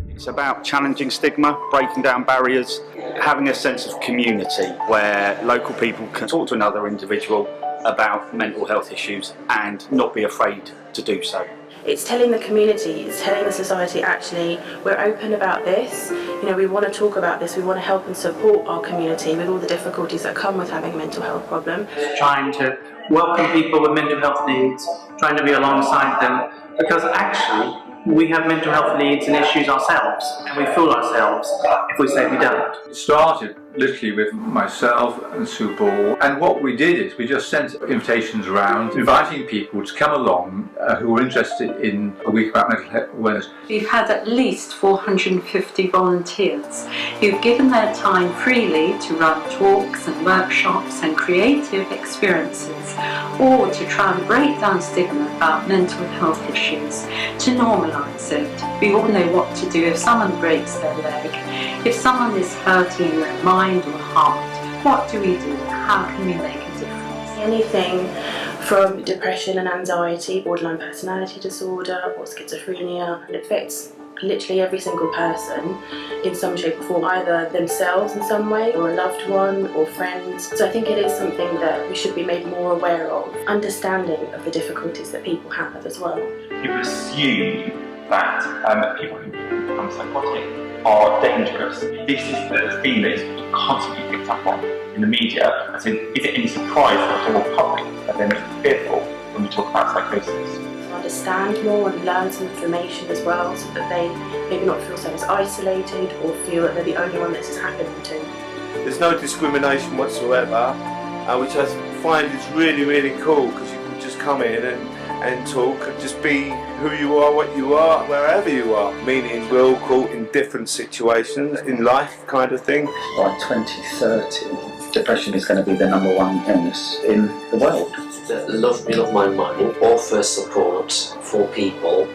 It's about challenging stigma, breaking down barriers, having a sense of community where local people can talk to another individual about mental health issues and not be afraid to do so. It's telling the community, it's telling the society, actually, we're open about this. You know, we want to talk about this, we want to help and support our community with all the difficulties that come with having a mental health problem. Trying to welcome people with mental health needs, trying to be alongside them, because actually we have mental health needs and issues ourselves, and we fool ourselves if we say we don't. It started literally with myself and Sue Ball, and what we did is we just sent invitations around inviting people to come along who were interested in a week about mental health awareness. We've had at least 450 volunteers who've given their time freely to run talks and workshops and creative experiences, or to try and break down stigma about mental health issues, to normalise it. We all know what to do if someone breaks their leg, if someone is hurting in their mind or heart. What do we do? How can we make a difference? Anything from depression and anxiety, borderline personality disorder or schizophrenia, it affects literally every single person in some shape or form, either themselves in some way or a loved one or friends. So I think it is something that we should be made more aware of, understanding of the difficulties that people have as well. People assume that people who become psychotic are dangerous. This is the theme that is constantly picked up on in the media. I said, is it any surprise that the whole public are then fearful when we talk about psychosis? Understand more and learn some information as well, so that they maybe not feel so as isolated or feel that they're the only one this is happening to. There's no discrimination whatsoever, which I find is really, really cool, because you can just come in and talk and just be who you are, what you are, wherever you are. Meaning we're all caught in different situations in life, kind of thing. By 2030, depression is going to be the #1 illness in the world. Love Me Love My Mind offers support for people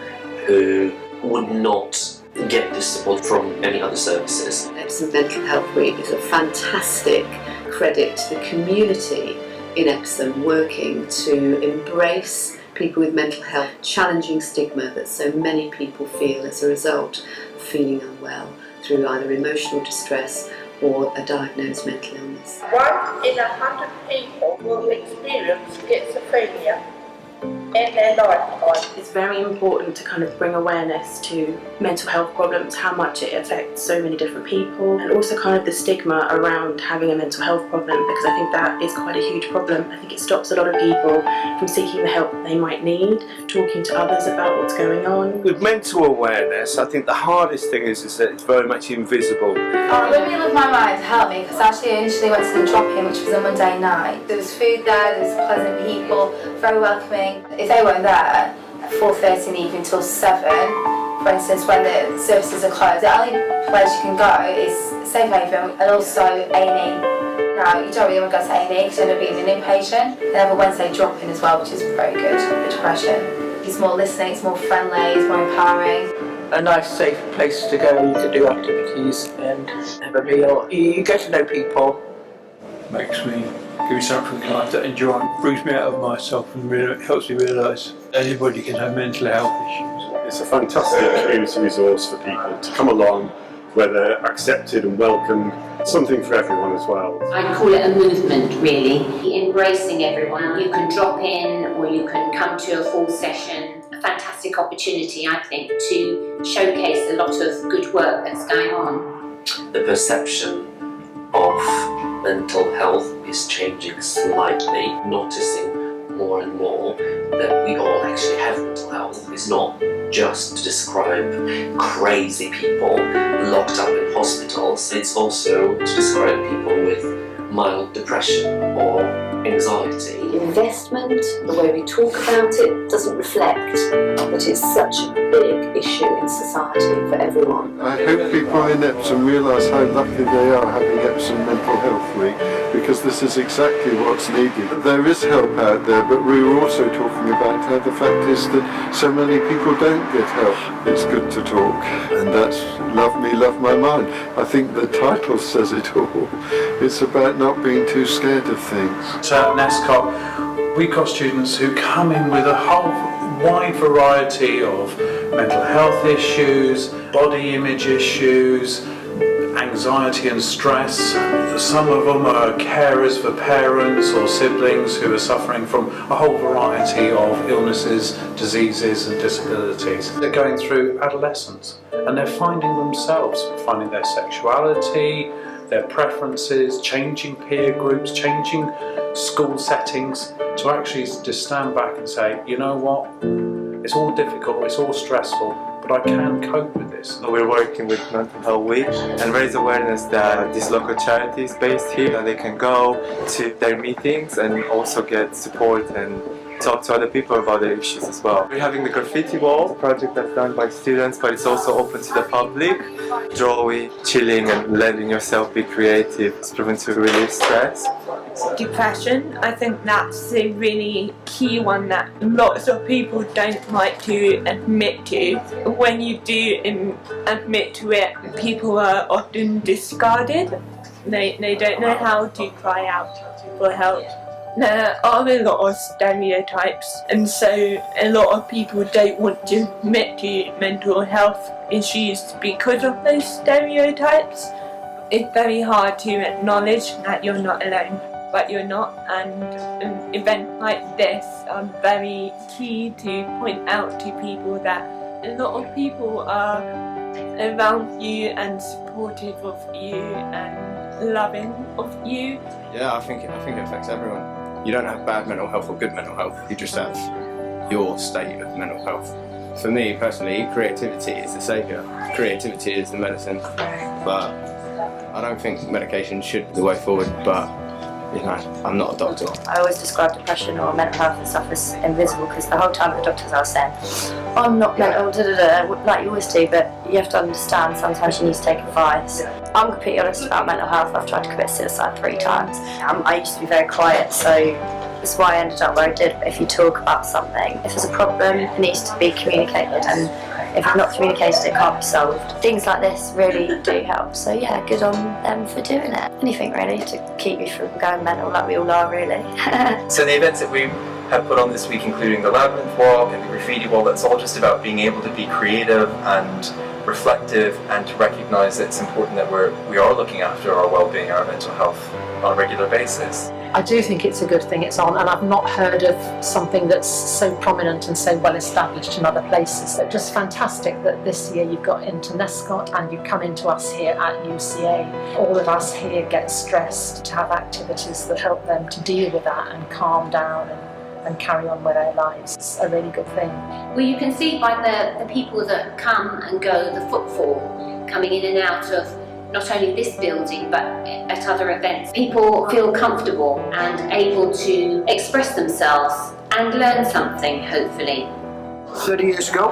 who would not get this support from any other services. Epsom Mental Health Week is a fantastic credit to the community in Epsom working to embrace people with mental health, challenging stigma that so many people feel as a result of feeling unwell through either emotional distress or a diagnosed mental illness. 1 in 100 people will experience schizophrenia in their lifetime. It's very important to kind of bring awareness to mental health problems, how much it affects so many different people, and also kind of the stigma around having a mental health problem, because I think that is quite a huge problem. I think it stops a lot of people from seeking the help they might need, talking to others about what's going on. With mental awareness, I think the hardest thing is that it's very much invisible. Love Me Love My Mind helped me, because actually I initially went to the drop-in, which was a Monday night. There was food there, there was pleasant people, very welcoming. If they weren't there at 4:30 in the evening till 7, for instance, when the services are closed, the only place you can go is Safe Haven and also A&E. Now, you don't really want to go to A&E because you end up being an inpatient. They have a Wednesday drop-in as well, which is very good for depression. It's more listening, it's more friendly, it's more empowering. A nice safe place to go, you can do activities and have a meal. You get to know people. Makes me give me something in life that enjoy. Brings me out of myself and really helps me realise anybody can have mental health issues. It's a fantastic community resource for people to come along where they're accepted and welcome. Something for everyone as well. I call it a movement, really. Embracing everyone. You can drop in or you can come to a full session. A fantastic opportunity, I think, to showcase a lot of good work that's going on. The perception of mental health is changing slightly, noticing more and more that we all actually have mental health. It's not just to describe crazy people locked up in hospitals, it's also to describe people with mild depression or anxiety. Investment, the way we talk about it, doesn't reflect that it's such a big issue in society for everyone. I hope people in Epsom realise how lucky they are having Epsom Mental Health Week, because this is exactly what's needed. There is help out there, but we were also talking about how the fact is that so many people don't get help. It's good to talk, and that's Love Me, Love My Mind. I think the title says it all. It's about not being too scared of things. So at NASCOT, we've got students who come in with a whole wide variety of mental health issues, body image issues, anxiety and stress. Some of them are carers for parents or siblings who are suffering from a whole variety of illnesses, diseases and disabilities. They're going through adolescence and they're finding themselves, finding their sexuality, their preferences, changing peer groups, changing school settings, to actually just stand back and say, you know what, it's all difficult, it's all stressful, but I can cope with this. We're working with Mental Health Week and raise awareness that this local charity is based here, and they can go to their meetings and also get support and talk to other people about their issues as well. We're having the graffiti wall, a project that's done by students, but it's also open to the public. Drawing, chilling and letting yourself be creative is proven to relieve stress. Depression, I think that's a really key one that lots of people don't like to admit to. When you do admit to it, people are often discarded. They don't know how to cry out for help. There are a lot of stereotypes, and so a lot of people don't want to admit to mental health issues because of those stereotypes. It's very hard to acknowledge that you're not alone, but you're not, and an event like this are very key to point out to people that a lot of people are around you and supportive of you and loving of you. Yeah, I think it affects everyone. You don't have bad mental health or good mental health, you just have your state of mental health. For me personally, creativity is the saviour. Creativity is the medicine, but I don't think medication should be the way forward, but you know, I'm not a doctor. I always describe depression or mental health and stuff as invisible, because the whole time the doctors are saying, I'm not mental, like you always do, but you have to understand sometimes you need to take advice. I'm completely honest about mental health. I've tried to commit suicide 3 times. I used to be very quiet, so that's why I ended up where I did. But if you talk about something, if there's a problem, it needs to be communicated, and if it's not communicated, it can't be solved. Things like this really do help, so yeah, good on them for doing it. Anything really to keep you from going mental, like we all are really. So the events that we have put on this week, including the Labyrinth Walk and the Graffiti Wall, that's all just about being able to be creative and reflective and to recognise that it's important that we are looking after our well-being, our mental health on a regular basis. I do think it's a good thing it's on, and I've not heard of something that's so prominent and so well established in other places. So just fantastic that this year you've got into Nescott and you've come into us here at UCA. All of us here get stressed to have activities that help them to deal with that and calm down and carry on with their lives. It's a really good thing. Well, you can see by the people that come and go, the footfall coming in and out of not only this building but at other events. People feel comfortable and able to express themselves and learn something, hopefully. 30 years ago,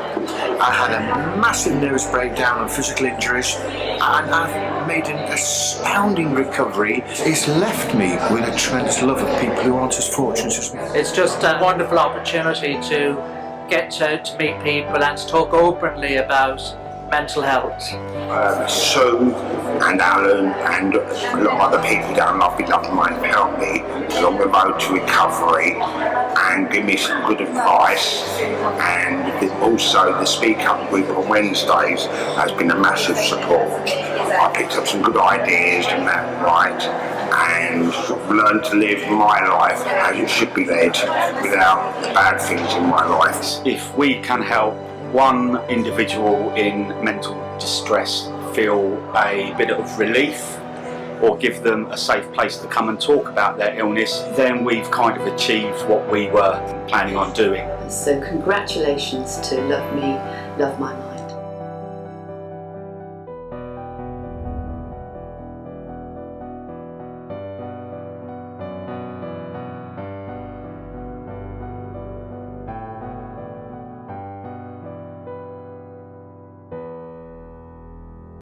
I had a massive nervous breakdown and physical injuries, and I've made an astounding recovery. It's left me with a tremendous love of people who aren't as fortunate as me. It's just a wonderful opportunity to get to meet people and to talk openly about mental health. Sue and Alan and a lot of other people down Lovely Mine have helped me along the road to recovery and give me some good advice, and also the Speak Up group on Wednesdays has been a massive support. I picked up some good ideas and that right, and learned to live my life as it should be led without the bad things in my life. If we can help one individual in mental distress feel a bit of relief, or give them a safe place to come and talk about their illness, then we've kind of achieved what we were planning on doing. So congratulations to Love Me, Love My Mind.